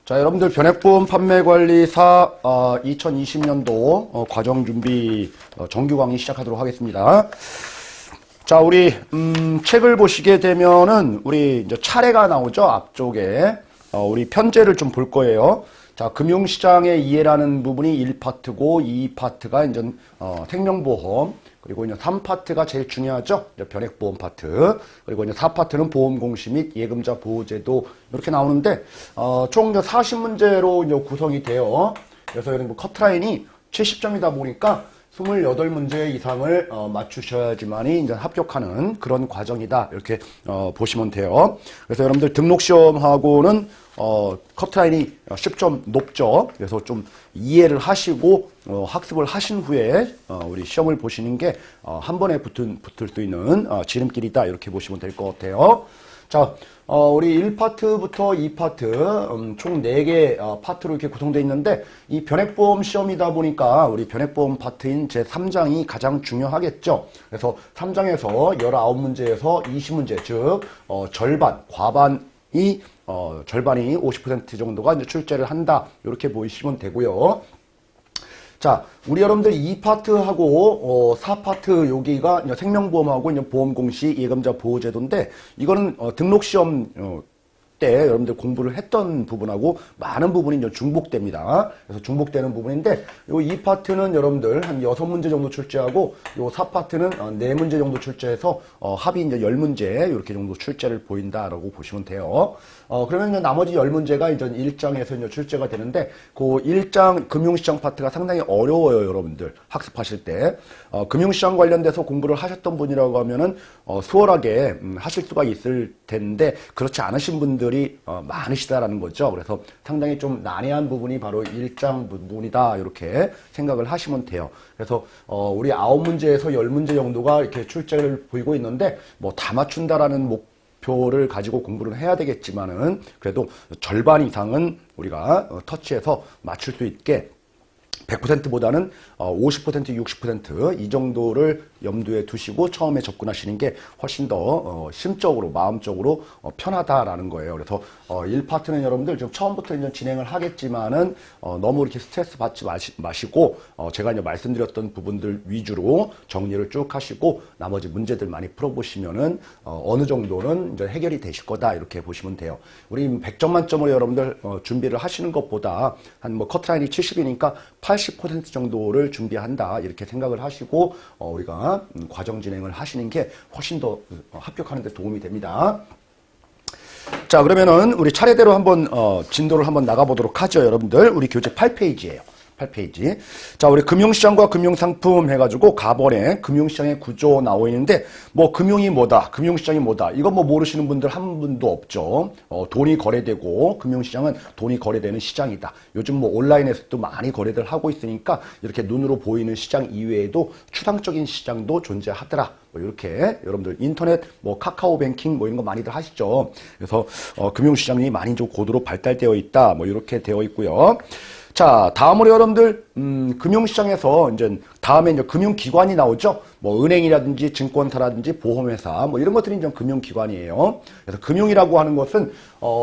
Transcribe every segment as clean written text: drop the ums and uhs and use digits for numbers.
자, 여러분들 변액보험 판매관리사 2020년도 과정준비 정규 강의 시작하도록 하겠습니다. 자, 우리 책을 보시게 되면은 우리 이제 차례가 나오죠. 앞쪽에 우리 편제를 좀 볼 거예요. 자, 금융시장의 이해라는 부분이 1파트고 2파트가 이제 생명보험, 그리고 이제 3파트가 제일 중요하죠. 이제 변액보험 파트. 그리고 이제 4파트는 보험공시 및 예금자 보호제도 이렇게 나오는데 총 이제 40문제로 이제 구성이 돼요. 그래서 이런 커트라인이 70점이다 보니까 28문제 이상을 맞추셔야지만이 이제 합격하는 그런 과정이다. 이렇게 보시면 돼요. 그래서 여러분들 등록시험하고는 커트라인이 10점 높죠. 그래서 좀 이해를 하시고 학습을 하신 후에 우리 시험을 보시는 게 한 번에 붙을 수 있는 지름길이다. 이렇게 보시면 될 것 같아요. 자, 우리 1파트부터 2파트, 총 4개 파트로 이렇게 구성되어 있는데, 이 변액보험 시험이다 보니까 우리 변액보험 파트인 제3장이 가장 중요하겠죠. 그래서 3장에서 19문제에서 20문제, 즉, 절반이 50% 정도가 이제 출제를 한다. 이렇게 보시면 되고요. 자, 우리 여러분들 2파트하고 4파트 여기가 생명보험하고 보험공시 예금자 보호제도인데 이거는 등록시험 때 여러분들 공부를 했던 부분하고 많은 부분이 이제 중복됩니다. 그래서 중복되는 부분인데 요 2파트는 여러분들 한 6문제 정도 출제하고 요 4파트는 4문제 정도 출제해서 합이 이제 10문제 이렇게 정도 출제를 보인다라고 보시면 돼요. 그러면 이제 나머지 10문제가 이제 1장에서 이제 출제가 되는데 그 1장 금융시장 파트가 상당히 어려워요, 여러분들. 학습하실 때. 금융시장 관련돼서 공부를 하셨던 분이라고 하면은 수월하게 하실 수가 있을 텐데 그렇지 않으신 분들이 많으시다라는 거죠. 그래서 상당히 좀 난해한 부분이 바로 1장 부분이다. 이렇게 생각을 하시면 돼요. 그래서 우리 9문제에서 10문제 정도가 이렇게 출제를 보이고 있는데 뭐 다 맞춘다라는 목표를 가지고 공부를 해야 되겠지만은 그래도 절반 이상은 우리가 터치해서 맞출 수 있게 100%보다는 50%, 60% 이 정도를 염두에 두시고 처음에 접근하시는 게 훨씬 더 심적으로, 마음적으로 편하다라는 거예요. 그래서 1파트는 여러분들 좀 처음부터 이제 진행을 하겠지만은 너무 이렇게 스트레스 받지 마시고 제가 이제 말씀드렸던 부분들 위주로 정리를 쭉 하시고 나머지 문제들 많이 풀어보시면은 어느 정도는 이제 해결이 되실 거다 이렇게 보시면 돼요. 우리 100점 만점으로 여러분들 준비를 하시는 것보다 한 뭐 커트라인이 70이니까 80% 정도를 준비한다 이렇게 생각을 하시고 우리가 과정 진행을 하시는 게 훨씬 더 합격하는 데 도움이 됩니다. 자, 그러면은 우리 차례대로 한번 진도를 한번 나가보도록 하죠. 여러분들 우리 교재 8페이지예요. 8페이지. 자, 우리 금융시장과 금융상품 해가지고 가번에 금융시장의 구조 나와 있는데 뭐 금융이 뭐다, 금융시장이 뭐다 이거 뭐 모르시는 분들 한 분도 없죠. 돈이 거래되고 금융시장은 돈이 거래되는 시장이다. 요즘 뭐 온라인에서도 많이 거래들 하고 있으니까 이렇게 눈으로 보이는 시장 이외에도 추상적인 시장도 존재하더라. 뭐 이렇게 여러분들 인터넷 뭐 카카오뱅킹 뭐 이런 거 많이들 하시죠. 그래서 금융시장이 많이 좀 고도로 발달되어 있다. 뭐 이렇게 되어 있고요. 자, 다음으로 여러분들 금융시장에서 이제 다음에 이제 금융기관이 나오죠. 뭐 은행이라든지 증권사라든지 보험회사 뭐 이런 것들이 이제 금융기관이에요. 그래서 금융이라고 하는 것은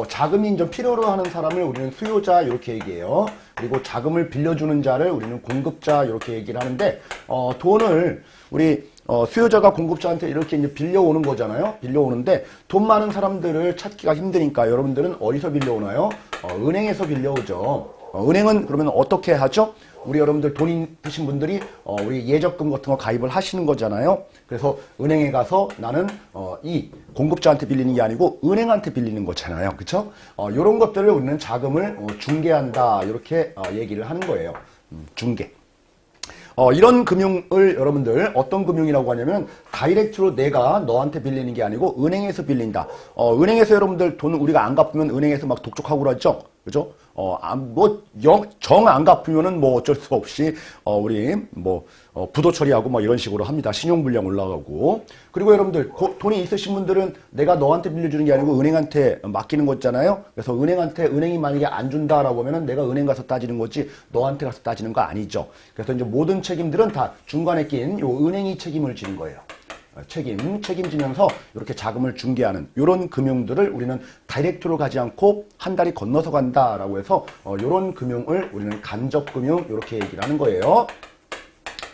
자금이 이제 필요로 하는 사람을 우리는 수요자 이렇게 얘기해요. 그리고 자금을 빌려주는 자를 우리는 공급자 이렇게 얘기를 하는데 돈을 우리 수요자가 공급자한테 이렇게 이제 빌려오는 거잖아요. 빌려오는데 돈 많은 사람들을 찾기가 힘드니까 여러분들은 어디서 빌려오나요? 은행에서 빌려오죠. 은행은 그러면 어떻게 하죠? 우리 여러분들 돈 있으신 분들이 우리 예적금 같은 거 가입을 하시는 거잖아요. 그래서 은행에 가서 나는 이 공급자한테 빌리는 게 아니고 은행한테 빌리는 거잖아요. 그렇죠? 이런 것들을 우리는 자금을 중개한다. 이렇게 얘기를 하는 거예요. 중개. 이런 금융을 여러분들 어떤 금융이라고 하냐면 다이렉트로 내가 너한테 빌리는 게 아니고 은행에서 빌린다. 은행에서 여러분들 돈을 우리가 안 갚으면 은행에서 막 독촉하고 그러죠. 그죠? 정 안 갚으면은 뭐 어쩔 수 없이 우리 뭐 부도 처리하고 뭐 이런 식으로 합니다. 신용불량 올라가고. 그리고 여러분들 돈이 있으신 분들은 내가 너한테 빌려주는 게 아니고 은행한테 맡기는 거잖아요. 그래서 은행이 만약에 안 준다라고 하면은 내가 은행 가서 따지는 거지 너한테 가서 따지는 거 아니죠. 그래서 이제 모든 책임들은 다 중간에 낀 요 은행이 책임을 지는 거예요. 책임지면서 이렇게 자금을 중개하는 이런 금융들을 우리는 다이렉트로 가지 않고 한 다리 건너서 간다라고 해서 이런 금융을 우리는 간접금융 이렇게 얘기를 하는 거예요.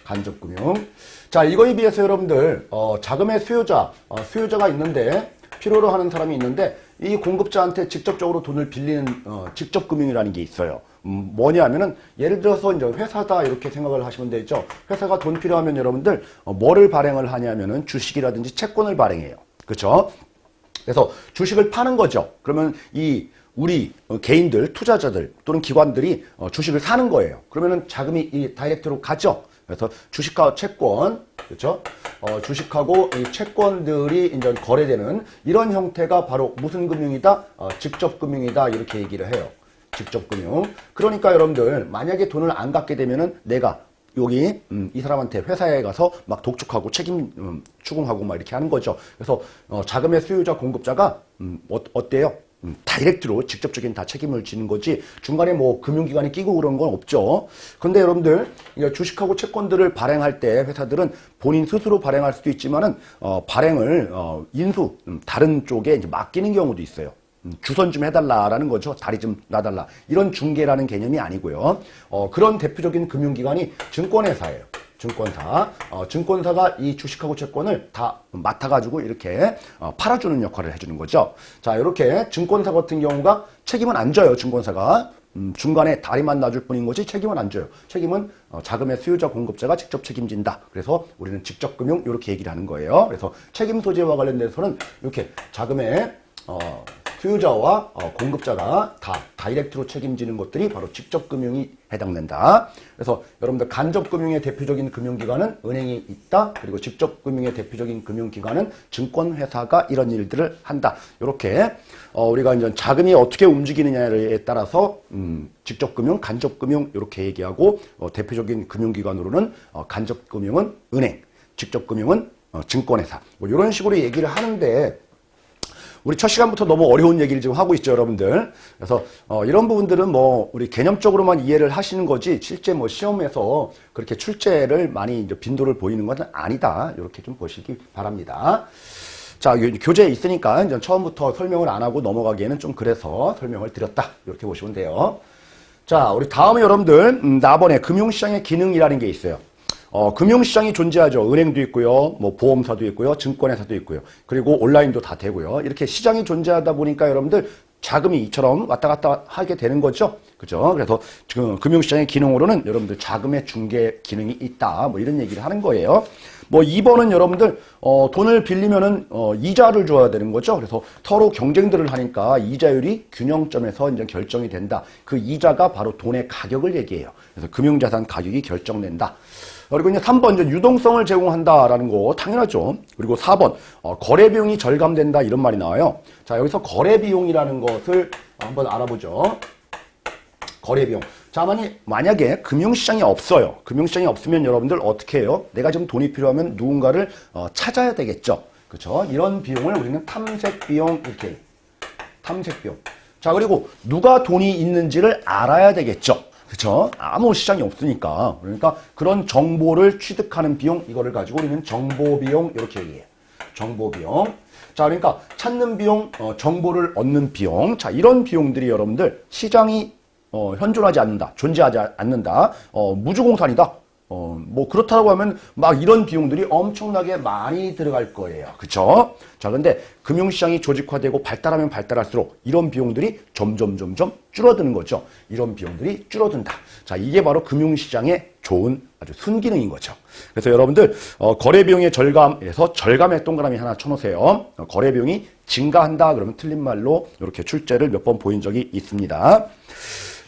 간접금융. 자, 이거에 비해서 여러분들 자금의 수요자가 있는데 필요로 하는 사람이 있는데 이 공급자한테 직접적으로 돈을 빌리는 직접금융이라는 게 있어요. 뭐냐면은 예를 들어서 이제 회사다 이렇게 생각을 하시면 되죠. 회사가 돈 필요하면 여러분들 뭐를 발행을 하냐면은 주식이라든지 채권을 발행해요. 그렇죠? 그래서 주식을 파는 거죠. 그러면 우리 개인들, 투자자들 또는 기관들이 주식을 사는 거예요. 그러면은 자금이 이 다이렉트로 가죠. 그래서 주식과 채권, 그렇죠? 주식하고 이 채권들이 이제 거래되는 이런 형태가 바로 무슨 금융이다? 직접금융이다 이렇게 얘기를 해요. 직접금융. 그러니까 여러분들 만약에 돈을 안 갚게 되면은 내가 여기 이 사람한테 회사에 가서 막 독촉하고 책임 추궁하고 막 이렇게 하는 거죠. 그래서 자금의 수요자 공급자가 어때요? 다이렉트로 직접적인 다 책임을 지는 거지 중간에 뭐 금융기관이 끼고 그런 건 없죠. 그런데 여러분들 주식하고 채권들을 발행할 때 회사들은 본인 스스로 발행할 수도 있지만은 발행을 다른 쪽에 이제 맡기는 경우도 있어요. 주선 좀 해달라라는 거죠. 다리 좀 놔달라. 이런 중개라는 개념이 아니고요. 그런 대표적인 금융기관이 증권회사예요. 증권사가 이 주식하고 채권을 다 맡아가지고 이렇게 팔아주는 역할을 해주는 거죠. 자, 이렇게 증권사 같은 경우가 책임은 안 져요. 증권사가. 중간에 다리만 놔줄 뿐인 거지 책임은 안 져요. 책임은 자금의 수요자 공급자가 직접 책임진다. 그래서 우리는 직접금융 이렇게 얘기를 하는 거예요. 그래서 책임 소재와 관련돼서는 이렇게 자금의 수요자와 공급자가 다 다이렉트로 책임지는 것들이 바로 직접금융이 해당된다. 그래서 여러분들 간접금융의 대표적인 금융기관은 은행이 있다. 그리고 직접금융의 대표적인 금융기관은 증권회사가 이런 일들을 한다. 이렇게 우리가 이제 자금이 어떻게 움직이느냐에 따라서 직접금융, 간접금융 이렇게 얘기하고 대표적인 금융기관으로는 간접금융은 은행, 직접금융은 증권회사 뭐 이런 식으로 얘기를 하는데 우리 첫 시간부터 너무 어려운 얘기를 지금 하고 있죠, 여러분들. 그래서 이런 부분들은 뭐 우리 개념적으로만 이해를 하시는 거지 실제 뭐 시험에서 그렇게 출제를 많이 이제 빈도를 보이는 것은 아니다. 이렇게 좀 보시기 바랍니다. 자, 교재에 있으니까 이제 처음부터 설명을 안 하고 넘어가기에는 좀 그래서 설명을 드렸다. 이렇게 보시면 돼요. 자, 우리 다음에 여러분들 나번에 금융시장의 기능이라는 게 있어요. 금융시장이 존재하죠. 은행도 있고요. 뭐 보험사도 있고요. 증권회사도 있고요. 그리고 온라인도 다 되고요. 이렇게 시장이 존재하다 보니까 여러분들 자금이 이처럼 왔다 갔다 하게 되는 거죠. 그죠? 그래서 지금 금융시장의 기능으로는 여러분들 자금의 중개 기능이 있다. 뭐 이런 얘기를 하는 거예요. 뭐 2번은 여러분들 돈을 빌리면은 이자를 줘야 되는 거죠. 그래서 서로 경쟁들을 하니까 이자율이 균형점에서 이제 결정이 된다. 그 이자가 바로 돈의 가격을 얘기해요. 그래서 금융자산 가격이 결정된다. 그리고 이제 3번 이제 유동성을 제공한다라는 거 당연하죠. 그리고 4번 거래 비용이 절감된다 이런 말이 나와요. 자, 여기서 거래 비용이라는 것을 한번 알아보죠. 거래 비용. 자, 만약에 금융시장이 없어요. 금융시장이 없으면 여러분들 어떻게 해요? 내가 좀 돈이 필요하면 누군가를 찾아야 되겠죠. 그렇죠? 이런 비용을 우리는 탐색 비용 이렇게 탐색 비용. 자, 그리고 누가 돈이 있는지를 알아야 되겠죠. 그렇죠? 아무 시장이 없으니까. 그러니까 그런 정보를 취득하는 비용, 이거를 가지고 우리는 정보비용 이렇게 얘기해요. 정보비용. 자, 그러니까 찾는 비용, 정보를 얻는 비용. 자, 이런 비용들이 여러분들 시장이 현존하지 않는다, 존재하지 않는다, 무주공산이다. 뭐 그렇다고 하면 막 이런 비용들이 엄청나게 많이 들어갈 거예요. 그쵸? 자, 근데 금융시장이 조직화되고 발달하면 발달할수록 이런 비용들이 점점 줄어드는 거죠. 이런 비용들이 줄어든다. 자, 이게 바로 금융시장의 좋은 아주 순기능인 거죠. 그래서 여러분들 거래 비용의 절감에서 절감의 동그라미 하나 쳐놓으세요. 거래 비용이 증가한다 그러면 틀린 말로 이렇게 출제를 몇 번 보인 적이 있습니다.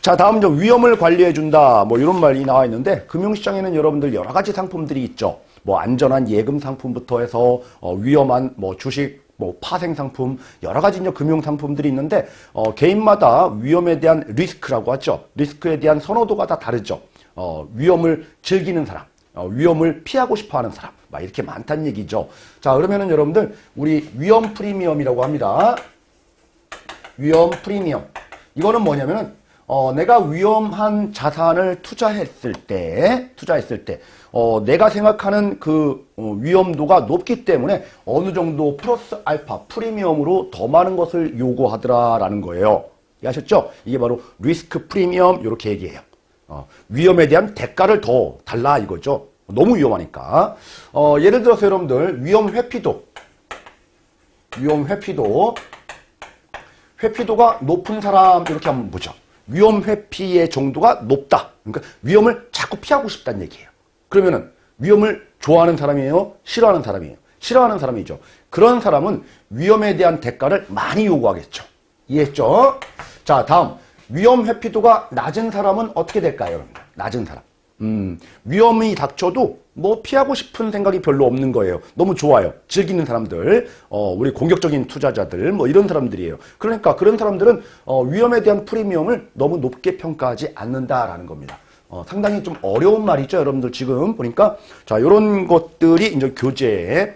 자, 다음 좀 위험을 관리해준다. 뭐 이런 말이 나와 있는데 금융시장에는 여러분들 여러 가지 상품들이 있죠. 뭐 안전한 예금 상품부터 해서 위험한 뭐 주식, 뭐 파생 상품 여러 가지 이제 금융 상품들이 있는데 개인마다 위험에 대한 리스크라고 하죠. 리스크에 대한 선호도가 다 다르죠. 위험을 즐기는 사람, 위험을 피하고 싶어하는 사람, 막 이렇게 많다는 얘기죠. 자, 그러면은 여러분들 우리 위험 프리미엄이라고 합니다. 위험 프리미엄. 이거는 뭐냐면은 내가 위험한 자산을 투자했을 때, 내가 생각하는 그 위험도가 높기 때문에 어느 정도 플러스 알파 프리미엄으로 더 많은 것을 요구하더라라는 거예요. 이해하셨죠? 이게 바로 리스크 프리미엄 이렇게 얘기해요. 위험에 대한 대가를 더 달라 이거죠. 너무 위험하니까. 예를 들어서 여러분들 위험 회피도가 높은 사람 이렇게 한번 보죠. 위험 회피의 정도가 높다. 그러니까 위험을 자꾸 피하고 싶다는 얘기예요. 그러면은 위험을 좋아하는 사람이에요? 싫어하는 사람이에요? 싫어하는 사람이죠. 그런 사람은 위험에 대한 대가를 많이 요구하겠죠. 이해했죠? 자, 다음. 위험 회피도가 낮은 사람은 어떻게 될까요, 여러분? 낮은 사람. 위험이 닥쳐도 뭐 피하고 싶은 생각이 별로 없는 거예요. 너무 좋아요. 즐기는 사람들, 우리 공격적인 투자자들, 뭐 이런 사람들이에요. 그러니까 그런 사람들은 위험에 대한 프리미엄을 너무 높게 평가하지 않는다라는 겁니다. 상당히 좀 어려운 말이죠, 여러분들 지금 보니까. 자, 이런 것들이 이제 교재에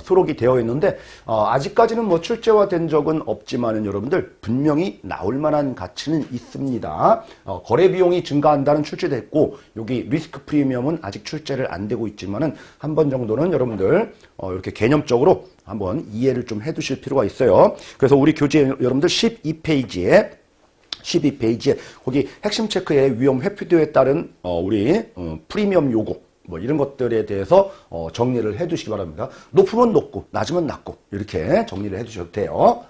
수록이 되어 있는데, 아직까지는 뭐 출제화된 적은 없지만은 여러분들 분명히 나올 만한 가치는 있습니다. 거래 비용이 증가한다는 출제됐고, 여기 리스크 프리미엄은 아직 출제를 안 되고 있지만은 한 번 정도는 여러분들 이렇게 개념적으로 한번 이해를 좀 해 두실 필요가 있어요. 그래서 우리 교재 여러분들 12페이지에 거기 핵심 체크의 위험 회피도에 따른 우리 프리미엄 요구 뭐 이런 것들에 대해서 정리를 해 두시기 바랍니다. 높으면 높고 낮으면 낮고 이렇게 정리를 해 두셔도 돼요.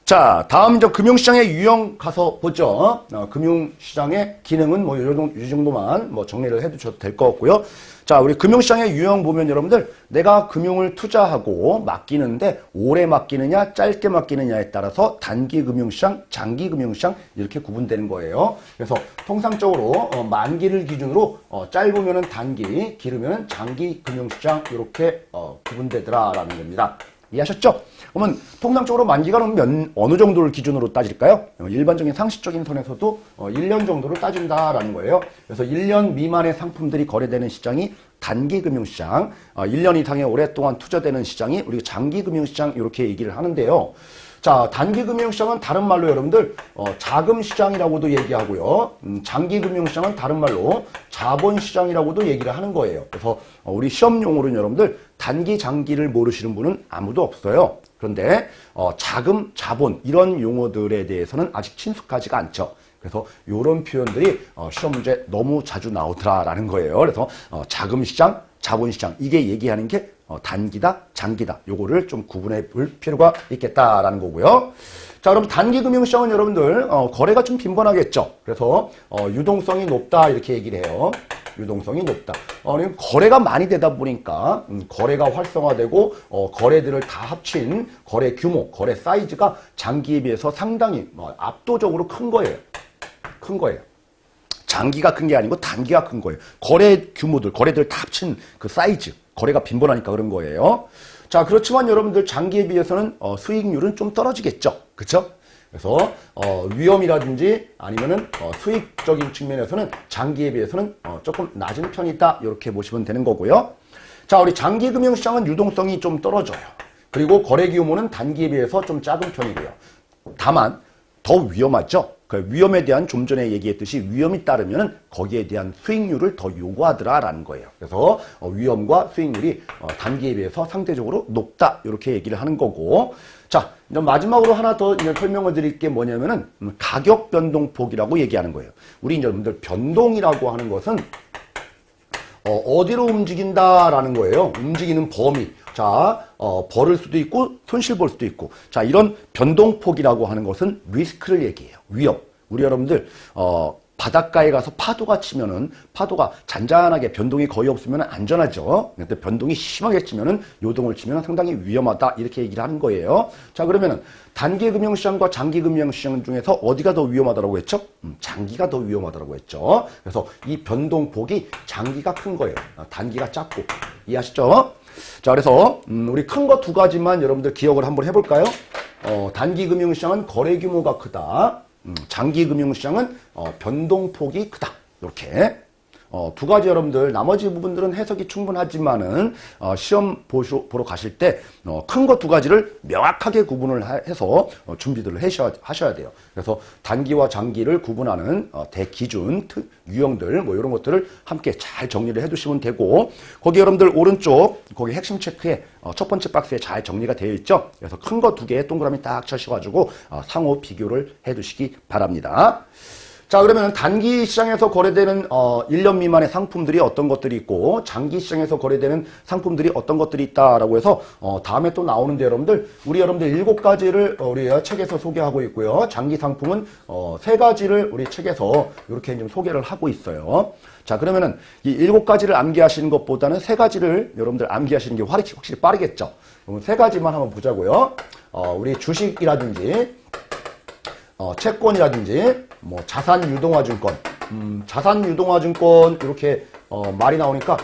자, 다음 이제 금융시장의 유형 가서 보죠. 금융시장의 기능은 뭐 이 정도만 뭐 정리를 해 두셔도 될 것 같고요. 자, 우리 금융시장의 유형 보면 여러분들 내가 금융을 투자하고 맡기는데 오래 맡기느냐 짧게 맡기느냐에 따라서 단기 금융시장, 장기 금융시장 이렇게 구분되는 거예요. 그래서 통상적으로 만기를 기준으로 짧으면은 단기, 길으면은 장기 금융시장 이렇게 구분되더라라는 겁니다. 이해하셨죠? 그러면 통상적으로 만기가는 어느 정도를 기준으로 따질까요? 일반적인 상식적인 선에서도 1년 정도를 따진다라는 거예요. 그래서 1년 미만의 상품들이 거래되는 시장이 단기 금융시장, 1년 이상의 오랫동안 투자되는 시장이 우리가 장기 금융시장 이렇게 얘기를 하는데요. 자, 단기 금융시장은 다른 말로 여러분들 자금시장이라고도 얘기하고요. 장기 금융시장은 다른 말로 자본시장이라고도 얘기를 하는 거예요. 그래서 우리 시험용어로는 여러분들 단기, 장기를 모르시는 분은 아무도 없어요. 그런데 자금, 자본 이런 용어들에 대해서는 아직 친숙하지가 않죠. 그래서 이런 표현들이 시험 문제 너무 자주 나오더라라는 거예요. 그래서 자금시장, 자본시장 이게 얘기하는 게 단기다, 장기다. 요거를 좀 구분해 볼 필요가 있겠다라는 거고요. 자, 그럼 단기 금융시장은 여러분들 거래가 좀 빈번하겠죠. 그래서 유동성이 높다 이렇게 얘기를 해요. 유동성이 높다. 거래가 많이 되다 보니까 거래가 활성화되고 거래들을 다 합친 거래 규모, 거래 사이즈가 장기에 비해서 상당히 압도적으로 큰 거예요. 큰 거예요. 장기가 큰 게 아니고 단기가 큰 거예요. 거래 규모들, 거래들 다 합친 그 사이즈, 거래가 빈번하니까 그런 거예요. 자, 그렇지만 여러분들 장기에 비해서는 수익률은 좀 떨어지겠죠. 그쵸? 그래서 위험이라든지 아니면은 수익적인 측면에서는 장기에 비해서는 조금 낮은 편이다. 이렇게 보시면 되는 거고요. 자, 우리 장기 금융시장은 유동성이 좀 떨어져요. 그리고 거래 규모는 단기에 비해서 좀 작은 편이고요. 다만 더 위험하죠. 그 위험에 대한 좀 전에 얘기했듯이 위험이 따르면은 거기에 대한 수익률을 더 요구하더라라는 거예요. 그래서 위험과 수익률이 단기에 비해서 상대적으로 높다 이렇게 얘기를 하는 거고. 자, 이제 마지막으로 하나 더 설명을 드릴 게 뭐냐면은 가격 변동폭이라고 얘기하는 거예요. 우리 이제 여러분들 변동이라고 하는 것은 어디로 움직인다라는 거예요. 움직이는 범위. 자, 벌을 수도 있고 손실 볼 수도 있고. 자, 이런 변동폭이라고 하는 것은 리스크를 얘기해요. 위험. 우리 여러분들 바닷가에 가서 파도가 치면은 파도가 잔잔하게 변동이 거의 없으면 안전하죠. 근데 변동이 심하게 치면은 요동을 치면 상당히 위험하다 이렇게 얘기를 하는 거예요. 자, 그러면은 단기 금융시장과 장기 금융시장 중에서 어디가 더 위험하다고 했죠? 장기가 더 위험하다고 했죠. 그래서 이 변동폭이 장기가 큰 거예요. 단기가 작고. 이해하시죠? 자, 그래서 우리 큰 거 두 가지만 여러분들 기억을 한번 해볼까요? 단기 금융시장은 거래 규모가 크다. 장기 금융시장은 변동폭이 크다. 이렇게 두 가지 여러분들 나머지 부분들은 해석이 충분하지만은 시험 보러 가실 때 큰 거 두 가지를 명확하게 구분을 해서 준비들을 하셔야 돼요. 그래서 단기와 장기를 구분하는 대기준, 유형들 뭐 이런 것들을 함께 잘 정리를 해두시면 되고 거기 여러분들 오른쪽 거기 핵심 체크에 첫 번째 박스에 잘 정리가 되어 있죠. 그래서 큰 거 두 개 동그라미 딱 쳐셔가지고 상호 비교를 해두시기 바랍니다. 자, 그러면 단기 시장에서 거래되는 1년 미만의 상품들이 어떤 것들이 있고 장기 시장에서 거래되는 상품들이 어떤 것들이 있다라고 해서 다음에 또 나오는데 여러분들 우리 여러분들 7가지를 우리 책에서 소개하고 있고요. 장기 상품은 3가지를 우리 책에서 이렇게 좀 소개를 하고 있어요. 자, 그러면은 이 7가지를 암기하시는 것보다는 3가지를 여러분들 암기하시는 게 확실히 빠르겠죠. 그럼 3가지만 한번 보자고요. 우리 주식이라든지 채권이라든지 뭐 자산 유동화 증권, 자산 유동화 증권 이렇게 말이 나오니까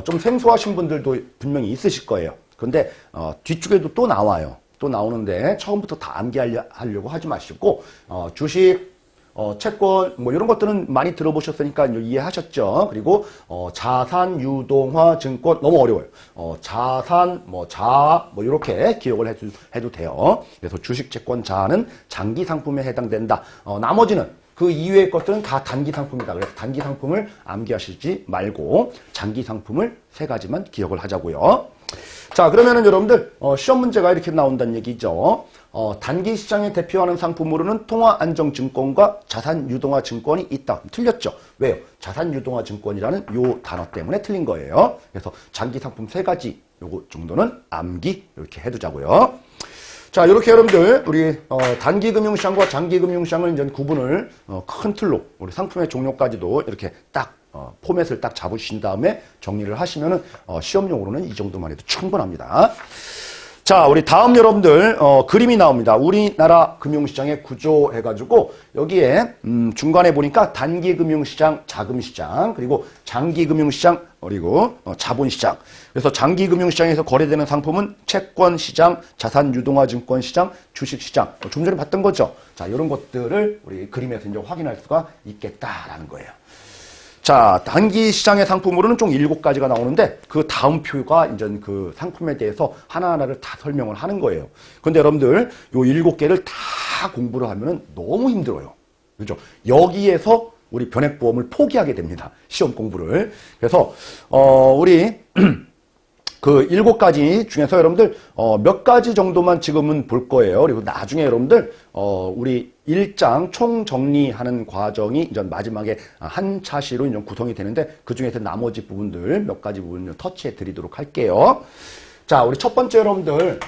좀 생소하신 분들도 분명히 있으실 거예요. 근데 뒤쪽에도 또 나와요. 또 나오는데 처음부터 다 암기하려고 하지 마시고 주식, 채권 뭐 이런 것들은 많이 들어보셨으니까 이해하셨죠. 그리고 자산 유동화 증권 너무 어려워요. 자산 뭐 이렇게 기억을 해도 돼요. 그래서 주식, 채권, 자는 장기 상품에 해당된다. 나머지는 그 이외의 것들은 다 단기 상품이다. 그래서 단기 상품을 암기하시지 말고 장기 상품을 3가지만 기억을 하자고요. 자, 그러면은 여러분들 시험 문제가 이렇게 나온다는 얘기죠. 단기 시장에 대표하는 상품으로는 통화안정증권과 자산유동화증권이 있다. 틀렸죠? 왜요? 자산유동화증권이라는 요 단어 때문에 틀린 거예요. 그래서 장기 상품 3가지 요거 정도는 암기 이렇게 해두자고요. 자, 이렇게 여러분들 우리 단기 금융시장과 장기 금융시장을 이제 구분을 큰 틀로 우리 상품의 종류까지도 이렇게 딱 포맷을 딱 잡으신 다음에 정리를 하시면은 시험용으로는 이 정도만 해도 충분합니다. 자, 우리 다음 여러분들 그림이 나옵니다. 우리나라 금융시장의 구조 해가지고 여기에 중간에 보니까 단기 금융시장, 자금시장, 그리고 장기 금융시장, 그리고 자본시장. 그래서 장기 금융시장에서 거래되는 상품은 채권시장, 자산유동화증권시장, 주식시장. 좀 전에 봤던 거죠. 자, 이런 것들을 우리 그림에서 이제 확인할 수가 있겠다라는 거예요. 자, 단기 시장의 상품으로는 총 7가지가 나오는데 그 다음 표가 이제 그 상품에 대해서 하나하나를 다 설명을 하는 거예요. 근데 여러분들 요 7개를 다 공부를 하면은 너무 힘들어요. 그죠? 여기에서 우리 변액보험을 포기하게 됩니다. 시험 공부를. 그래서 우리 그 7가지 중에서 여러분들 몇 가지 정도만 지금은 볼 거예요. 그리고 나중에 여러분들 우리 1장 총 정리하는 과정이 이제 마지막에 한 차시로 이제 구성이 되는데 그 중에서 나머지 부분들 몇 가지 부분을 터치해 드리도록 할게요. 자, 우리 첫 번째 여러분들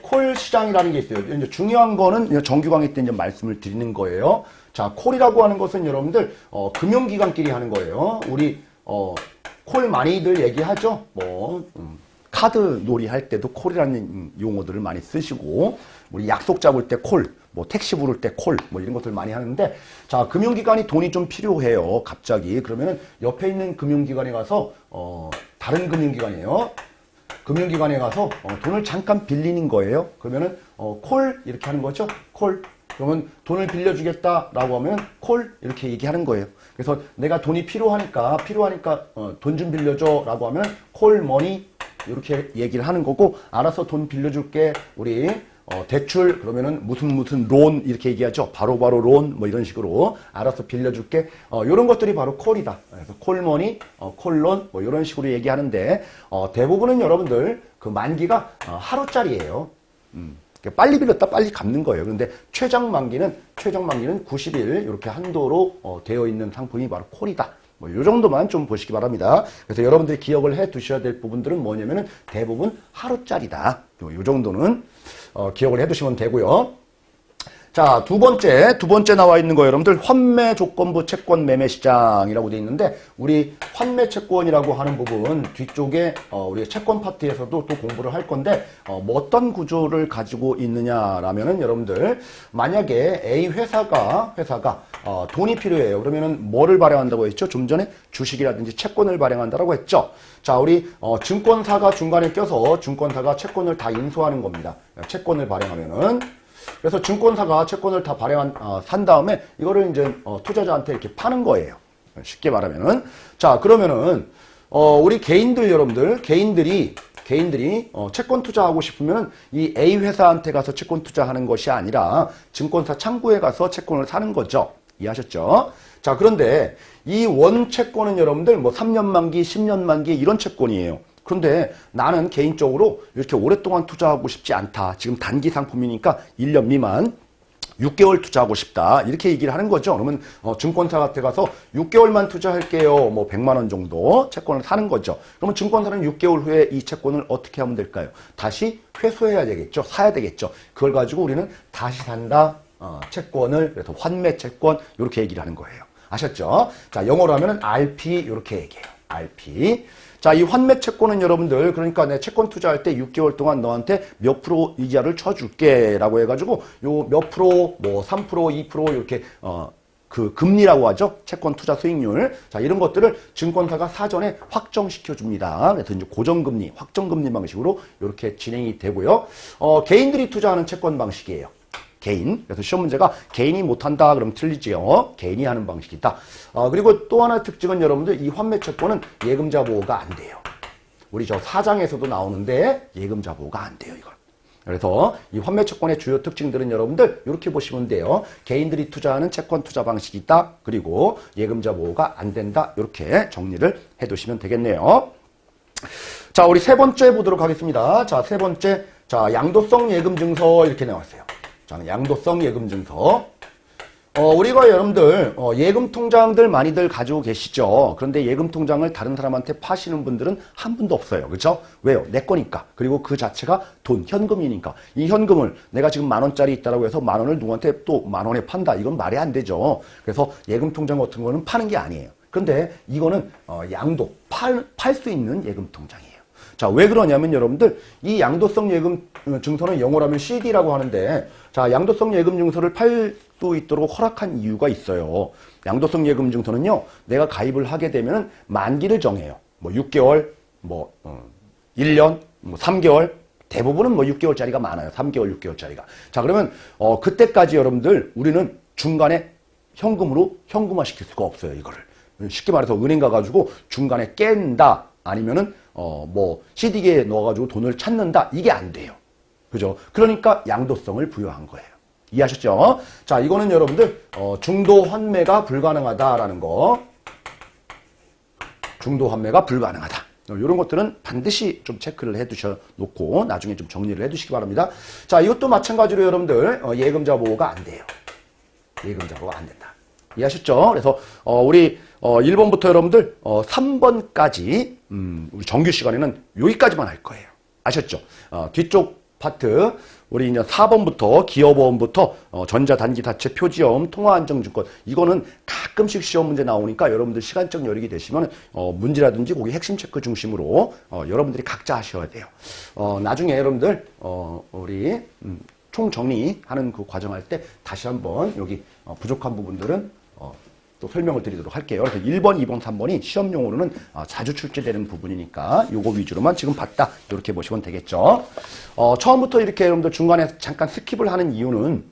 콜 시장이라는 게 있어요. 이제 중요한 거는 정규 강의 때 이제 말씀을 드리는 거예요. 자, 콜이라고 하는 것은 여러분들 금융기관끼리 하는 거예요. 우리 콜 많이들 얘기하죠. 뭐 카드 놀이 할 때도 콜이라는 용어들을 많이 쓰시고 우리 약속 잡을 때 콜, 뭐 택시 부를 때 콜, 뭐 이런 것들 많이 하는데 자, 금융기관이 돈이 좀 필요해요. 갑자기. 그러면은 옆에 있는 금융기관에 가서 다른 금융기관이에요. 금융기관에 가서 돈을 잠깐 빌리는 거예요. 그러면은 콜 이렇게 하는 거죠. 콜. 그러면 돈을 빌려주겠다라고 하면 콜 이렇게 얘기하는 거예요. 그래서 내가 돈이 필요하니까 돈 좀 빌려줘라고 하면 콜 머니 이렇게 얘기를 하는 거고 알아서 돈 빌려줄게 우리 대출 그러면은 무슨 론 이렇게 얘기하죠. 바로바로 론 뭐 이런 식으로 알아서 빌려줄게 이런 것들이 바로 콜이다. 그래서 콜머니, 콜론 뭐 이런 식으로 얘기하는데 대부분은 여러분들 그 만기가 하루짜리예요. 빨리 빌렸다 빨리 갚는 거예요. 그런데 최장 만기는 90일 이렇게 한도로 되어 있는 상품이 바로 콜이다. 뭐 이 정도만 좀 보시기 바랍니다. 그래서 여러분들이 기억을 해 두셔야 될 부분들은 뭐냐면은 대부분 하루짜리다. 요 정도는 기억을 해 두시면 되고요. 자, 두 번째 나와 있는 거 여러분들 환매 조건부 채권 매매 시장이라고 되어 있는데 우리 환매 채권이라고 하는 부분 뒤쪽에 우리 채권 파트에서도 또 공부를 할 건데 뭐 어떤 구조를 가지고 있느냐라면은 여러분들 만약에 A 회사가 돈이 필요해요. 그러면은 뭐를 발행한다고 했죠? 좀 전에 주식이라든지 채권을 발행한다라고 했죠. 자, 우리 증권사가 중간에 껴서 증권사가 채권을 다 인수하는 겁니다. 채권을 발행하면은 그래서 증권사가 채권을 다 산 다음에 이거를 이제 투자자한테 이렇게 파는 거예요. 쉽게 말하면은. 자, 그러면은, 우리 개인들 여러분들, 개인들이 채권 투자하고 싶으면 이 A 회사한테 가서 채권 투자하는 것이 아니라 증권사 창구에 가서 채권을 사는 거죠. 이해하셨죠? 자, 그런데 이 원 채권은 여러분들 뭐 3년 만기, 10년 만기 이런 채권이에요. 그런데 나는 개인적으로 이렇게 오랫동안 투자하고 싶지 않다. 지금 단기 상품이니까 1년 미만 6개월 투자하고 싶다. 이렇게 얘기를 하는 거죠. 그러면 증권사한테 가서 6개월만 투자할게요. 뭐 100만 원 정도 채권을 사는 거죠. 그러면 증권사는 6개월 후에 이 채권을 어떻게 하면 될까요? 다시 회수해야 되겠죠. 사야 되겠죠. 그걸 가지고 우리는 다시 산다. 채권을 그래서 환매 채권 이렇게 얘기를 하는 거예요. 아셨죠? 자, 영어로 하면은 RP 이렇게 얘기해요. RP. 자, 이 환매 채권은 여러분들 그러니까 내 채권 투자할 때 6개월 동안 너한테 몇 프로 이자를 쳐줄게 라고 해가지고 요 몇 프로 뭐 3% 2% 이렇게 그 금리라고 하죠. 채권 투자 수익률. 자, 이런 것들을 증권사가 사전에 확정시켜 줍니다. 그래서 이제 고정금리, 확정금리 방식으로 이렇게 진행이 되고요. 개인들이 투자하는 채권 방식이에요. 개인. 그래서 시험 문제가 개인이 못한다 그러면 틀리지요. 개인이 하는 방식이다. 그리고 또 하나 특징은 여러분들 이 환매 채권은 예금자 보호가 안 돼요. 우리 저 4장에서도 나오는데 예금자 보호가 안 돼요, 이건. 그래서 이 환매 채권의 주요 특징들은 여러분들 이렇게 보시면 돼요. 개인들이 투자하는 채권 투자 방식이 있다. 그리고 예금자 보호가 안 된다. 이렇게 정리를 해 두시면 되겠네요. 자, 우리 세 번째 보도록 하겠습니다. 자, 세 번째. 자, 양도성 예금 증서 이렇게 나왔어요. 자, 양도성 예금 증서. 우리가 여러분들 예금 통장들 많이들 가지고 계시죠. 그런데 예금 통장을 다른 사람한테 파시는 분들은 한 분도 없어요. 그렇죠? 왜요? 내 거니까. 그리고 그 자체가 돈, 현금이니까. 이 현금을 내가 지금 10,000원짜리 있다라고 해서 10,000원을 누구한테 또 10,000원에 판다. 이건 말이 안 되죠. 그래서 예금 통장 같은 거는 파는 게 아니에요. 그런데 이거는 양도, 팔 수 있는 예금 통장이에요. 자, 왜 그러냐면 여러분들 이 양도성 예금 증서는 영어로 하면 CD라고 하는데 자, 양도성 예금 증서를 팔 수 있도록 허락한 이유가 있어요. 양도성 예금 증서는요. 내가 가입을 하게 되면 만기를 정해요. 뭐 6개월, 뭐 1년, 뭐 3개월 대부분은 뭐 6개월짜리가 많아요. 3개월, 6개월짜리가. 자, 그러면 그때까지 여러분들 우리는 중간에 현금으로 현금화 시킬 수가 없어요, 이거를. 쉽게 말해서 은행 가가지고 중간에 깬다 아니면은 뭐 CD기에 넣어가지고 돈을 찾는다 이게 안 돼요. 그죠? 그러니까 양도성을 부여한 거예요. 이해하셨죠? 자, 이거는 여러분들 중도 환매가 불가능하다라는 거. 중도 환매가 불가능하다. 이런 것들은 반드시 좀 체크를 해 두셔 놓고 나중에 좀 정리를 해 두시기 바랍니다. 자, 이것도 마찬가지로 여러분들 예금자 보호가 안 돼요. 예금자 보호가 안 된다. 이해하셨죠? 그래서 우리 1번부터 여러분들 3번까지 우리 정규 시간에는 여기까지만 할 거예요. 아셨죠? 뒤쪽 파트 우리 이제 4번부터 기업보험부터 전자단기사채 표지엄 통화안정증권 이거는 가끔씩 시험 문제 나오니까 여러분들 시간적 여력이 되시면 문제라든지 거기 핵심 체크 중심으로 여러분들이 각자 하셔야 돼요. 나중에 여러분들 우리 총 정리하는 그 과정할 때 다시 한번 여기 부족한 부분들은 또 설명을 드리도록 할게요. 그래서 1번, 2번, 3번이 시험용으로는 자주 출제되는 부분이니까 요거 위주로만 지금 봤다. 이렇게 보시면 되겠죠. 처음부터 이렇게 여러분들 중간에 잠깐 스킵을 하는 이유는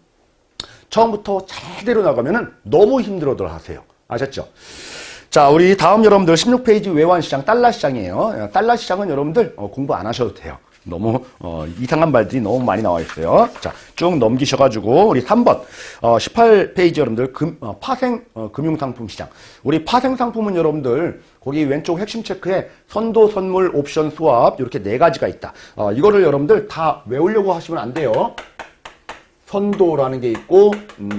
처음부터 제대로 나가면은 너무 힘들어들 하세요. 아셨죠? 자, 우리 다음 여러분들 16페이지 외환시장, 달러시장이에요. 달러시장은 여러분들 공부 안 하셔도 돼요. 너무 이상한 말들이 너무 많이 나와 있어요. 자, 쭉 넘기셔가지고 우리 3번 18페이지 여러분들 파생 금융상품 시장. 우리 파생 상품은 여러분들 거기 왼쪽 핵심 체크에 선도, 선물, 옵션, 수합 이렇게 4가지가 있다. 이거를 여러분들 다 외우려고 하시면 안 돼요. 선도라는 게 있고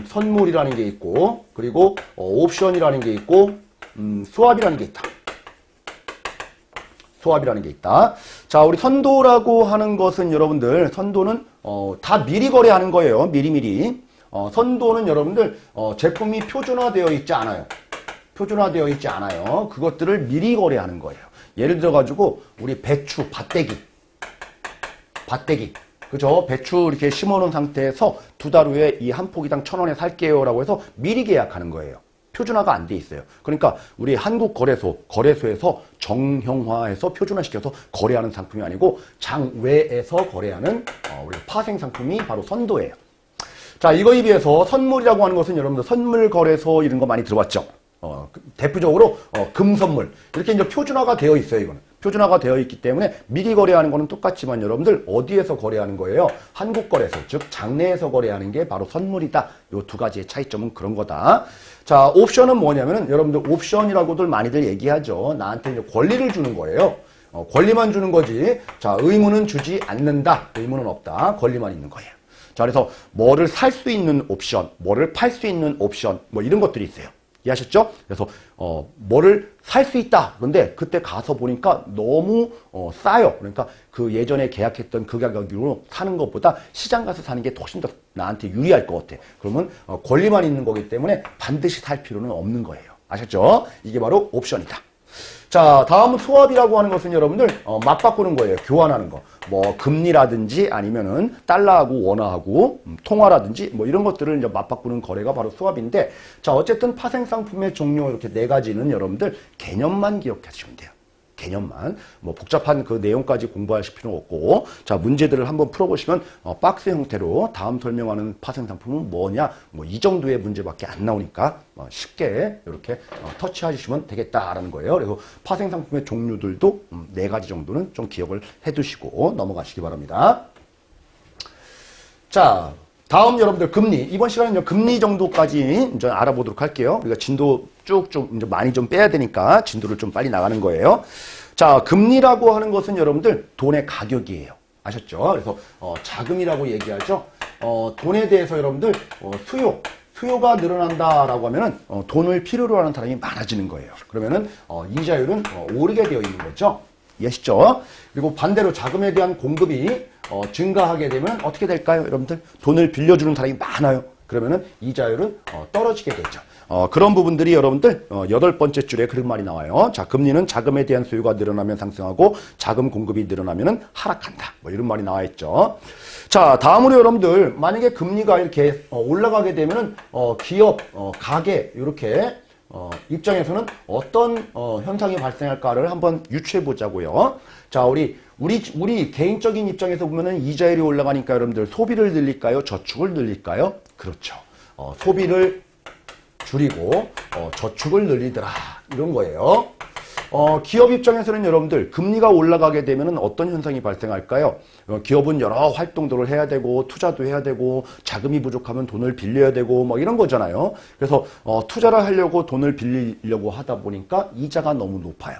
선물이라는 게 있고 그리고 옵션이라는 게 있고 수합이라는 게 있다. 수합이라는 게 있다. 자, 우리 선도라고 하는 것은 여러분들 선도는 다 미리 거래하는 거예요. 미리미리. 선도는 여러분들 제품이 표준화되어 있지 않아요. 표준화되어 있지 않아요. 그것들을 미리 거래하는 거예요. 예를 들어 가지고 우리 배추, 밭대기. 그죠? 배추 이렇게 심어놓은 상태에서 2달 후에 이 한 포기당 1,000원에 살게요 라고 해서 미리 계약하는 거예요. 표준화가 안 돼 있어요. 그러니까 우리 거래소에서 정형화해서 표준화시켜서 거래하는 상품이 아니고 장외에서 거래하는 우리 파생 상품이 바로 선도예요. 자, 이거에 비해서 선물이라고 하는 것은 여러분들 선물 거래소 이런 거 많이 들어봤죠? 대표적으로 금 선물 이렇게 이제 표준화가 되어 있어요. 이거는 표준화가 되어 있기 때문에 미리 거래하는 거는 똑같지만 여러분들 어디에서 거래하는 거예요? 한국거래소, 즉 장내에서 거래하는 게 바로 선물이다. 요 두 가지의 차이점은 그런 거다. 자, 옵션은 뭐냐면은 여러분들 옵션이라고들 많이들 얘기하죠. 나한테 이제 권리를 주는 거예요. 권리만 주는 거지. 자, 의무는 주지 않는다. 의무는 없다. 권리만 있는 거예요. 자, 그래서 뭐를 살 수 있는 옵션, 뭐를 팔 수 있는 옵션, 뭐 이런 것들이 있어요. 이해하셨죠? 그래서 뭐를 살 수 있다. 그런데 그때 가서 보니까 너무 싸요. 그러니까 그 예전에 계약했던 그 가격으로 사는 것보다 시장 가서 사는 게 훨씬 더 나한테 유리할 것 같아. 그러면 권리만 있는 거기 때문에 반드시 살 필요는 없는 거예요. 아셨죠? 이게 바로 옵션이다. 자, 다음은 스왑이라고 하는 것은 여러분들 맞바꾸는 거예요. 교환하는 거. 뭐 금리라든지 아니면은 달러하고 원화하고 통화라든지 뭐 이런 것들을 이제 맞바꾸는 거래가 바로 스왑인데, 자, 어쨌든 파생 상품의 종류 이렇게 네 가지는 여러분들 개념만 기억하시면 돼요. 개념만. 뭐 복잡한 그 내용까지 공부하실 필요는 없고, 자, 문제들을 한번 풀어보시면 박스 형태로 다음 설명하는 파생 상품은 뭐냐, 뭐 이 정도의 문제밖에 안 나오니까 쉽게 이렇게 터치하시면 되겠다라는 거예요. 그래서 파생 상품의 종류들도 네 가지 정도는 좀 기억을 해두시고 넘어가시기 바랍니다. 자, 다음 여러분들 금리. 이번 시간에는 금리 정도까지 이제 알아보도록 할게요. 우리가 진도 쭉쭉 이제 많이 좀 빼야 되니까 진도를 좀 빨리 나가는 거예요. 자, 금리라고 하는 것은 여러분들 돈의 가격이에요. 아셨죠? 그래서 자금이라고 얘기하죠. 돈에 대해서 여러분들 수요가 늘어난다라고 하면은 돈을 필요로 하는 사람이 많아지는 거예요. 그러면은 이자율은 오르게 되어 있는 거죠. 이해하시죠? 그리고 반대로 자금에 대한 공급이 증가하게 되면 어떻게 될까요? 여러분들 돈을 빌려주는 사람이 많아요. 그러면은 이자율은 떨어지게 되죠. 그런 부분들이 여러분들 8번째 줄에 그런 말이 나와요. 자, 금리는 자금에 대한 수요가 늘어나면 상승하고 자금 공급이 늘어나면 하락한다. 뭐 이런 말이 나와 있죠. 자, 다음으로 여러분들 만약에 금리가 이렇게 올라가게 되면은 기업, 가게 이렇게 입장에서는 어떤 현상이 발생할까를 한번 유추해 보자고요. 자, 우리 개인적인 입장에서 보면은 이자율이 올라가니까 여러분들 소비를 늘릴까요? 저축을 늘릴까요? 그렇죠. 소비를 줄이고 저축을 늘리더라 이런 거예요. 기업 입장에서는 여러분들 금리가 올라가게 되면은 어떤 현상이 발생할까요? 기업은 여러 활동들을 해야 되고 투자도 해야 되고 자금이 부족하면 돈을 빌려야 되고 뭐 이런 거잖아요. 그래서 투자를 하려고 돈을 빌리려고 하다 보니까 이자가 너무 높아요.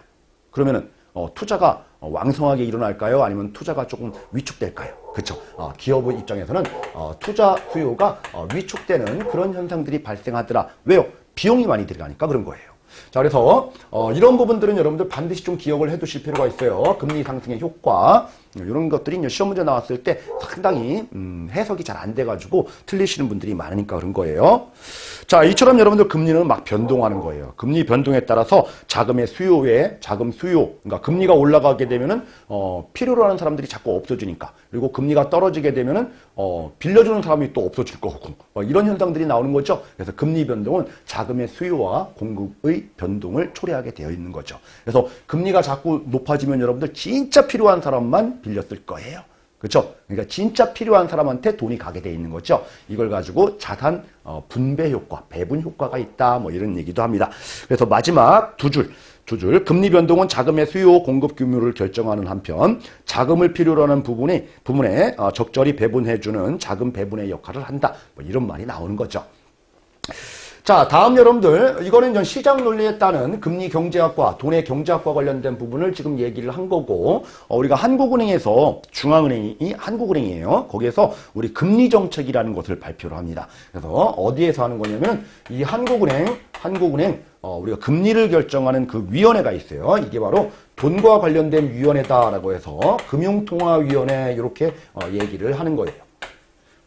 그러면은 투자가 왕성하게 일어날까요? 아니면 투자가 조금 위축될까요? 그렇죠. 기업의 입장에서는 투자 수요가 위축되는 그런 현상들이 발생하더라. 왜요? 비용이 많이 들어가니까 그런 거예요. 자, 그래서 이런 부분들은 여러분들 반드시 좀 기억을 해두실 필요가 있어요. 금리 상승의 효과 이런 것들이 이제 시험 문제 나왔을 때 상당히 해석이 잘 안 돼가지고 틀리시는 분들이 많으니까 그런 거예요. 자, 이처럼 여러분들 금리는 막 변동하는 거예요. 금리 변동에 따라서 자금의 수요에 자금 수요, 그러니까 금리가 올라가게 되면은 필요로 하는 사람들이 자꾸 없어지니까, 그리고 금리가 떨어지게 되면은 빌려주는 사람이 또 없어질 거고 이런 현상들이 나오는 거죠. 그래서 금리 변동은 자금의 수요와 공급의 변동을 초래하게 되어 있는 거죠. 그래서 금리가 자꾸 높아지면 여러분들 진짜 필요한 사람만 빌렸을 거예요. 그렇죠? 그러니까 진짜 필요한 사람한테 돈이 가게 돼 있는 거죠. 이걸 가지고 자산 분배 효과, 배분 효과가 있다. 뭐 이런 얘기도 합니다. 그래서 마지막 두 줄. 금리 변동은 자금의 수요 공급 규모를 결정하는 한편 자금을 필요로 하는 부분에 적절히 배분해주는 자금 배분의 역할을 한다. 뭐 이런 말이 나오는 거죠. 자, 다음 여러분들, 이거는 이제 시장 논리에 따른 금리 경제학과, 돈의 경제학과 관련된 부분을 지금 얘기를 한 거고, 우리가 한국은행에서, 중앙은행이 한국은행이에요. 거기에서 우리 금리 정책이라는 것을 발표를 합니다. 그래서 어디에서 하는 거냐면, 이 한국은행, 우리가 금리를 결정하는 그 위원회가 있어요. 이게 바로 돈과 관련된 위원회다라고 해서 금융통화위원회 이렇게 얘기를 하는 거예요.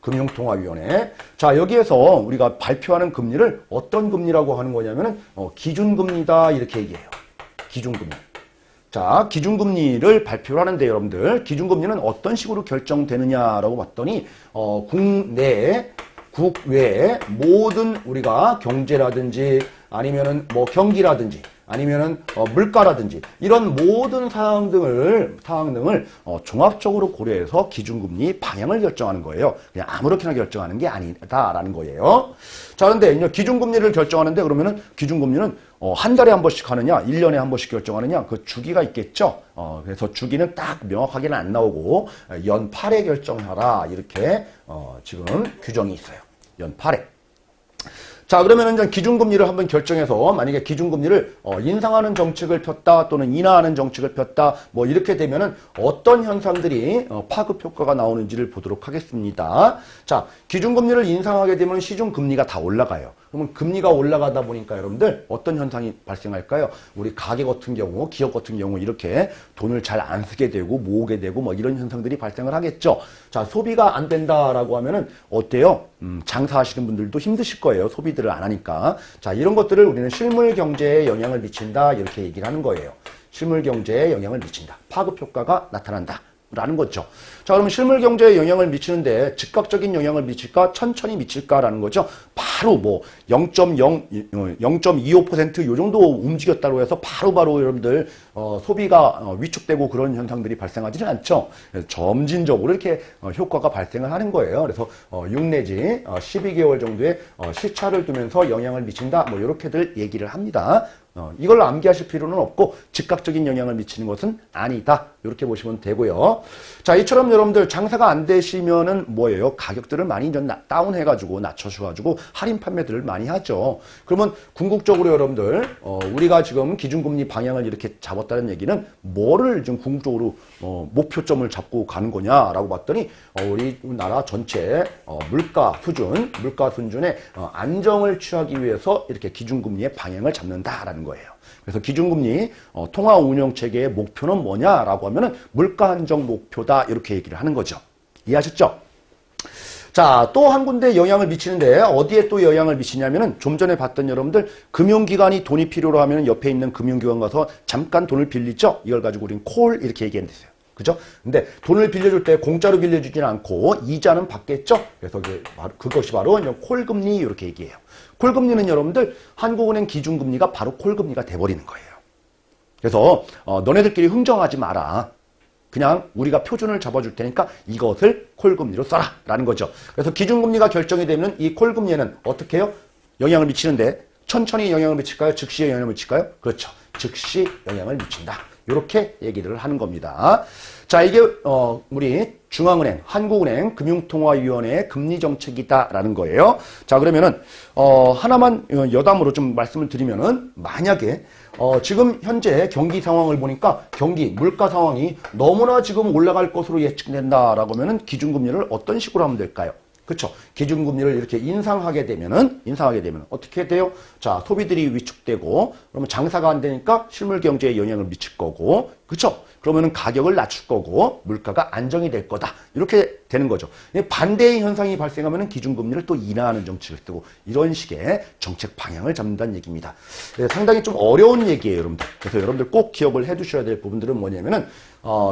금융통화위원회. 자, 여기에서 우리가 발표하는 금리를 어떤 금리라고 하는 거냐면은 기준금리다 이렇게 얘기해요. 기준금리. 자, 기준금리를 발표를 하는데 여러분들 기준금리는 어떤 식으로 결정되느냐라고 봤더니 국내 국외 모든 우리가 경제라든지 아니면은 뭐 경기라든지 아니면은 물가라든지 이런 모든 사항 등을 종합적으로 고려해서 기준금리 방향을 결정하는 거예요. 그냥 아무렇게나 결정하는 게 아니다라는 거예요. 자, 그런데 이제 기준금리를 결정하는데 그러면은 기준금리는 한 달에 한 번씩 하느냐, 1년에 한 번씩 결정하느냐, 그 주기가 있겠죠. 그래서 주기는 딱 명확하게는 안 나오고 연 8회 결정하라 이렇게 지금 규정이 있어요. 연 8회. 자, 그러면은 이제 기준금리를 한번 결정해서 만약에 기준금리를 인상하는 정책을 폈다 또는 인하하는 정책을 폈다 뭐 이렇게 되면은 어떤 현상들이 파급 효과가 나오는지를 보도록 하겠습니다. 자, 기준금리를 인상하게 되면 시중금리가 다 올라가요. 그러면 금리가 올라가다 보니까 여러분들 어떤 현상이 발생할까요? 우리 가게 같은 경우, 기업 같은 경우 이렇게 돈을 잘 안 쓰게 되고 모으게 되고 뭐 이런 현상들이 발생을 하겠죠. 자, 소비가 안 된다라고 하면은 어때요? 장사하시는 분들도 힘드실 거예요. 소비들을 안 하니까. 자, 이런 것들을 우리는 실물 경제에 영향을 미친다 이렇게 얘기를 하는 거예요. 실물 경제에 영향을 미친다. 파급 효과가 나타난다. 라는 거죠. 자, 그러면 실물 경제에 영향을 미치는데 즉각적인 영향을 미칠까? 천천히 미칠까라는 거죠. 바로 뭐 0.25% 요 정도 움직였다고 해서 바로바로 여러분들 소비가 위축되고 그런 현상들이 발생하지는 않죠. 점진적으로 이렇게 효과가 발생을 하는 거예요. 그래서 6 내지 12개월 정도의 시차를 두면서 영향을 미친다. 뭐 이렇게들 얘기를 합니다. 이걸 암기하실 필요는 없고 즉각적인 영향을 미치는 것은 아니다. 이렇게 보시면 되고요. 자, 이처럼 여러분들 장사가 안 되시면은 뭐예요? 가격들을 많이 좀 다운해가지고 낮춰셔가지고 할인 판매들을 많이 하죠. 그러면 궁극적으로 여러분들 우리가 지금 기준금리 방향을 이렇게 잡았다는 얘기는 뭐를 좀 궁극적으로 목표점을 잡고 가는 거냐라고 봤더니 우리나라 전체 물가 수준의 안정을 취하기 위해서 이렇게 기준금리의 방향을 잡는다라는 거예요. 그래서 기준금리 통화 운영 체계의 목표는 뭐냐라고 하면은 물가 안정 목표다 이렇게 얘기를 하는 거죠. 이해하셨죠? 자, 또 한 군데 영향을 미치는데 어디에 또 영향을 미치냐면은 좀 전에 봤던 여러분들 금융기관이 돈이 필요로 하면은 옆에 있는 금융기관 가서 잠깐 돈을 빌리죠. 이걸 가지고 우린 콜 이렇게 얘기했어요. 그죠? 근데 돈을 빌려줄 때 공짜로 빌려주지는 않고 이자는 받겠죠? 그래서 그것이 바로 콜금리 이렇게 얘기해요. 콜금리는 여러분들 한국은행 기준금리가 바로 콜금리가 돼버리는 거예요. 그래서 너네들끼리 흥정하지 마라. 그냥 우리가 표준을 잡아줄 테니까 이것을 콜금리로 써라 라는 거죠. 그래서 기준금리가 결정이 되면 이 콜금리에는 어떻게 해요? 영향을 미치는데 천천히 영향을 미칠까요? 즉시에 영향을 미칠까요? 그렇죠. 즉시 영향을 미친다. 이렇게 얘기를 하는 겁니다. 자, 이게 우리 중앙은행, 한국은행 금융통화위원회의 금리정책이다라는 거예요. 자, 그러면은 하나만 여담으로 좀 말씀을 드리면은 만약에 지금 현재 경기 상황을 보니까 물가 상황이 너무나 지금 올라갈 것으로 예측된다라고 하면은 기준금리를 어떤 식으로 하면 될까요? 그렇죠. 기준금리를 이렇게 인상하게 되면은 어떻게 돼요? 자, 소비들이 위축되고 그러면 장사가 안 되니까 실물 경제에 영향을 미칠 거고, 그렇죠? 그러면은 가격을 낮출 거고 물가가 안정이 될 거다. 이렇게 되는 거죠. 반대의 현상이 발생하면은 기준금리를 또 인하하는 정책을 쓰고 이런 식의 정책 방향을 잡는다는 얘기입니다. 상당히 좀 어려운 얘기예요, 여러분들. 그래서 여러분들 꼭 기억을 해 두셔야 될 부분들은 뭐냐면은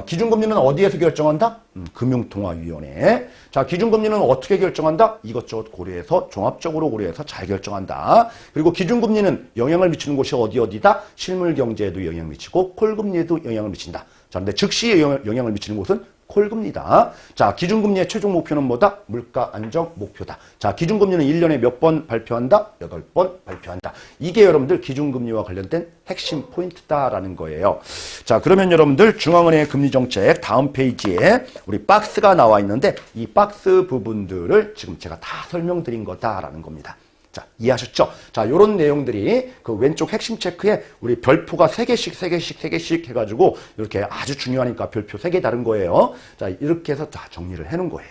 기준금리는 어디에서 결정한다? 금융통화위원회. 자, 기준금리는 어떻게 결정한다? 이것저것 고려해서 종합적으로 고려해서 잘 결정한다. 그리고 기준금리는 영향을 미치는 곳이 어디다? 실물경제에도 영향을 미치고 콜금리에도 영향을 미친다. 자, 근데 즉시에 영향을 미치는 곳은 콜금리다. 자, 기준금리의 최종 목표는 뭐다? 물가 안정 목표다. 자, 기준금리는 1년에 몇 번 발표한다? 8번 발표한다. 이게 여러분들 기준금리와 관련된 핵심 포인트다라는 거예요. 자, 그러면 여러분들 중앙은행의 금리정책 다음 페이지에 우리 박스가 나와 있는데 이 박스 부분들을 지금 제가 다 설명드린 거다라는 겁니다. 자, 이해하셨죠? 자, 요런 내용들이 그 왼쪽 핵심 체크에 우리 별표가 3개씩 해가지고 이렇게 아주 중요하니까 별표 3개 다른 거예요. 자, 이렇게 해서 자, 정리를 해놓은 거예요.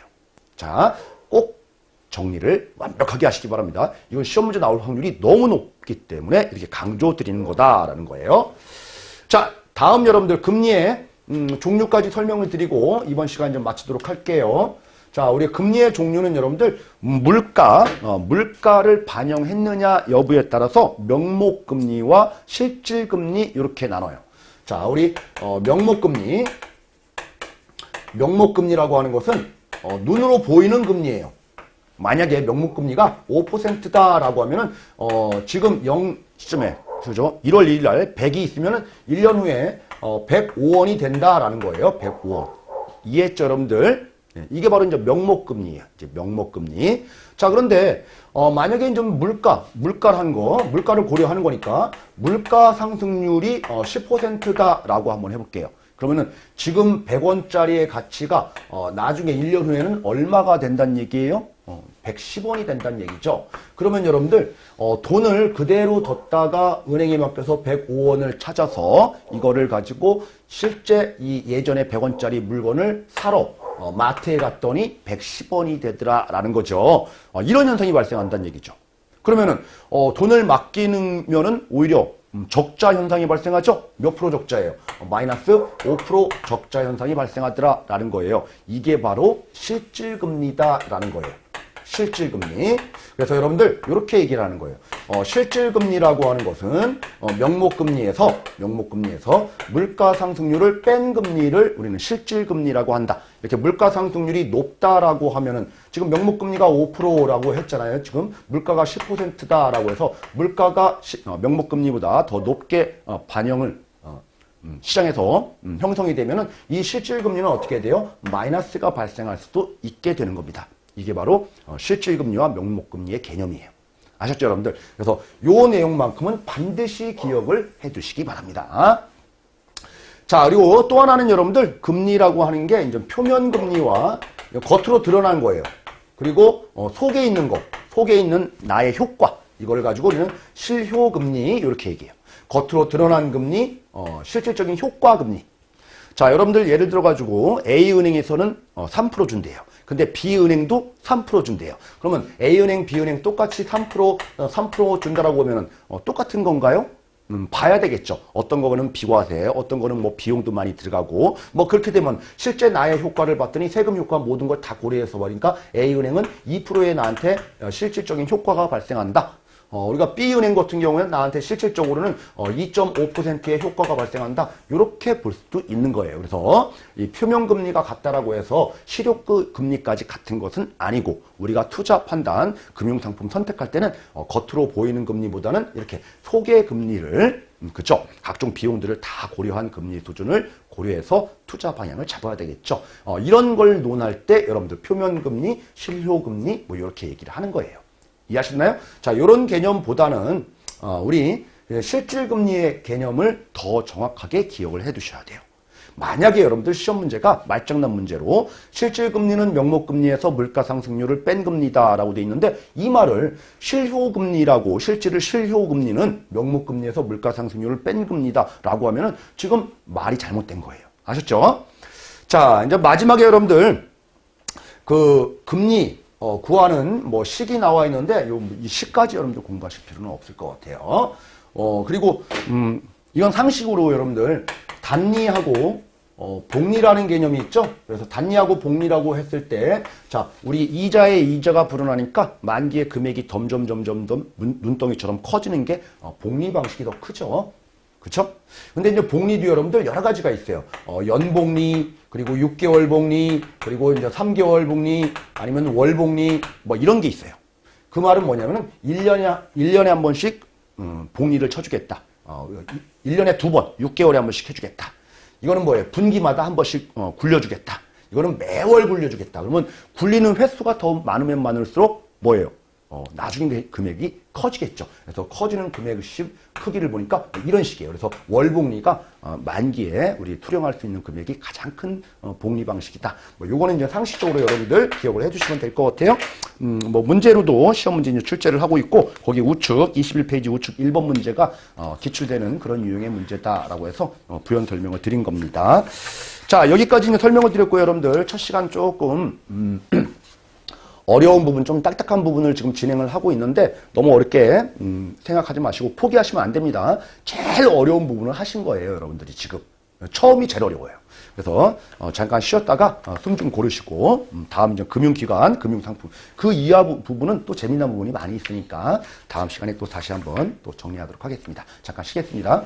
자, 꼭 정리를 완벽하게 하시기 바랍니다. 이건 시험 문제 나올 확률이 너무 높기 때문에 이렇게 강조 드리는 거다라는 거예요. 자, 다음 여러분들 금리의 종류까지 설명을 드리고 이번 시간 좀 마치도록 할게요. 자, 우리 금리의 종류는 여러분들 물가를 반영했느냐 여부에 따라서 명목금리와 실질금리 이렇게 나눠요. 자, 우리 명목금리라고 하는 것은 눈으로 보이는 금리예요. 만약에 명목금리가 5%다라고 하면은 지금 0시점에 그죠? 1월 1일 날 100이 있으면은 1년 후에 105원이 된다라는 거예요. 105원. 이해했죠, 여러분들? 이게 바로 이제 명목금리예요. 이제 명목금리. 자, 그런데 만약에 좀 물가를 고려하는 거니까 물가 상승률이 10%다라고 한번 해볼게요. 그러면은 지금 100원짜리의 가치가 나중에 1년 후에는 얼마가 된다는 얘기예요? 110원이 된다는 얘기죠. 그러면 여러분들 돈을 그대로 뒀다가 은행에 맡겨서 105원을 찾아서 이거를 가지고 실제 이 예전에 100원짜리 물건을 사러 마트에 갔더니 110원이 되더라라는 거죠. 이런 현상이 발생한다는 얘기죠. 그러면은 돈을 맡기면은 오히려 적자 현상이 발생하죠. 몇 프로 적자예요? 마이너스 5% 적자 현상이 발생하더라라는 거예요. 이게 바로 실질금리다라는 거예요. 실질금리. 그래서 여러분들 이렇게 얘기를 하는 거예요. 실질금리라고 하는 것은 명목금리에서 물가 상승률을 뺀 금리를 우리는 실질금리라고 한다. 이렇게 물가 상승률이 높다라고 하면은 지금 명목금리가 5%라고 했잖아요. 지금 물가가 10%다라고 해서 물가가 명목금리보다 더 높게 반영을 시장에서 형성이 되면은 이 실질금리는 어떻게 돼요? 마이너스가 발생할 수도 있게 되는 겁니다. 이게 바로 실질금리와 명목금리의 개념이에요. 아셨죠, 여러분들? 그래서 요 내용만큼은 반드시 기억을 해 두시기 바랍니다. 자, 그리고 또 하나는 여러분들 금리라고 하는 게 이제 표면금리와 겉으로 드러난 거예요. 그리고 속에 있는 거, 속에 있는 나의 효과, 이걸 가지고 우리는 실효금리 이렇게 얘기해요. 겉으로 드러난 금리, 실질적인 효과금리. 자, 여러분들 예를 들어가지고 A은행에서는 3% 준대요. 근데 B은행도 3% 준대요. 그러면 A은행, B은행 똑같이 3% 준다라고 하면은 똑같은 건가요? 봐야 되겠죠. 어떤 거는 비과세, 어떤 거는 뭐 비용도 많이 들어가고, 뭐 그렇게 되면 실제 나의 효과를 봤더니 세금 효과 모든 걸 다 고려해서 보니까 A은행은 2%의 나한테 실질적인 효과가 발생한다. 우리가 B은행 같은 경우에는 나한테 실질적으로는 2.5%의 효과가 발생한다. 이렇게 볼 수도 있는 거예요. 그래서 이 표면금리가 같다라고 해서 실효금리까지 같은 것은 아니고 우리가 투자 판단, 금융상품 선택할 때는 겉으로 보이는 금리보다는 이렇게 속의 금리를 그쵸? 각종 비용들을 다 고려한 금리 수준을 고려해서 투자 방향을 잡아야 되겠죠. 이런 걸 논할 때 여러분들 표면금리, 실효금리 뭐 이렇게 얘기를 하는 거예요. 이해하셨나요? 자, 요런 개념보다는 우리 실질금리의 개념을 더 정확하게 기억을 해 두셔야 돼요. 만약에 여러분들 시험 문제가 말장난 문제로 실질금리는 명목금리에서 물가상승률을 뺀 금리다라고 돼 있는데 이 말을 실효금리라고 실질을 실효금리는 명목금리에서 물가상승률을 뺀 금리다라고 하면은 지금 말이 잘못된 거예요. 아셨죠? 자, 이제 마지막에 여러분들 그 금리 구하는 뭐 식이 나와 있는데 이 식까지 여러분들 공부하실 필요는 없을 것 같아요. 그리고 이건 상식으로 여러분들 단리하고 복리라는 개념이 있죠. 그래서 단리하고 복리라고 했을 때 자, 우리 이자에 이자가 불어나니까 만기의 금액이 점점 눈덩이처럼 커지는 게 복리 방식이 더 크죠. 그쵸? 근데 이제 복리도 여러분들 여러 가지가 있어요. 연복리, 그리고 6개월 복리, 그리고 이제 3개월 복리, 아니면 월복리, 뭐 이런 게 있어요. 그 말은 뭐냐면은 1년에 한 번씩, 복리를 쳐주겠다. 1년에 2번, 6개월에 한 번씩 해주겠다. 이거는 뭐예요? 분기마다 한 번씩, 굴려주겠다. 이거는 매월 굴려주겠다. 그러면 굴리는 횟수가 더 많으면 많을수록 뭐예요? 나중에 금액이 커지겠죠. 그래서 커지는 금액의 크기를 보니까 이런 식이에요. 그래서 월복리가 만기에 우리 투령할 수 있는 금액이 가장 큰 복리 방식이다. 뭐 요거는 이제 상식적으로 여러분들 기억을 해주시면 될 것 같아요. 뭐 문제로도 시험 문제 이제 출제를 하고 있고 거기 우측 21페이지 우측 1번 문제가 기출되는 그런 유형의 문제다라고 해서 부연 설명을 드린 겁니다. 자, 여기까지 이제 설명을 드렸고요, 여러분들 첫 시간 조금 어려운 부분, 좀 딱딱한 부분을 지금 진행을 하고 있는데 너무 어렵게 생각하지 마시고 포기하시면 안 됩니다. 제일 어려운 부분을 하신 거예요, 여러분들이 지금. 처음이 제일 어려워요. 그래서 잠깐 쉬었다가 숨 좀 고르시고 다음 이제 금융기관, 금융상품 그 이하 부분은 또 재미난 부분이 많이 있으니까 다음 시간에 또 다시 한번 또 정리하도록 하겠습니다. 잠깐 쉬겠습니다.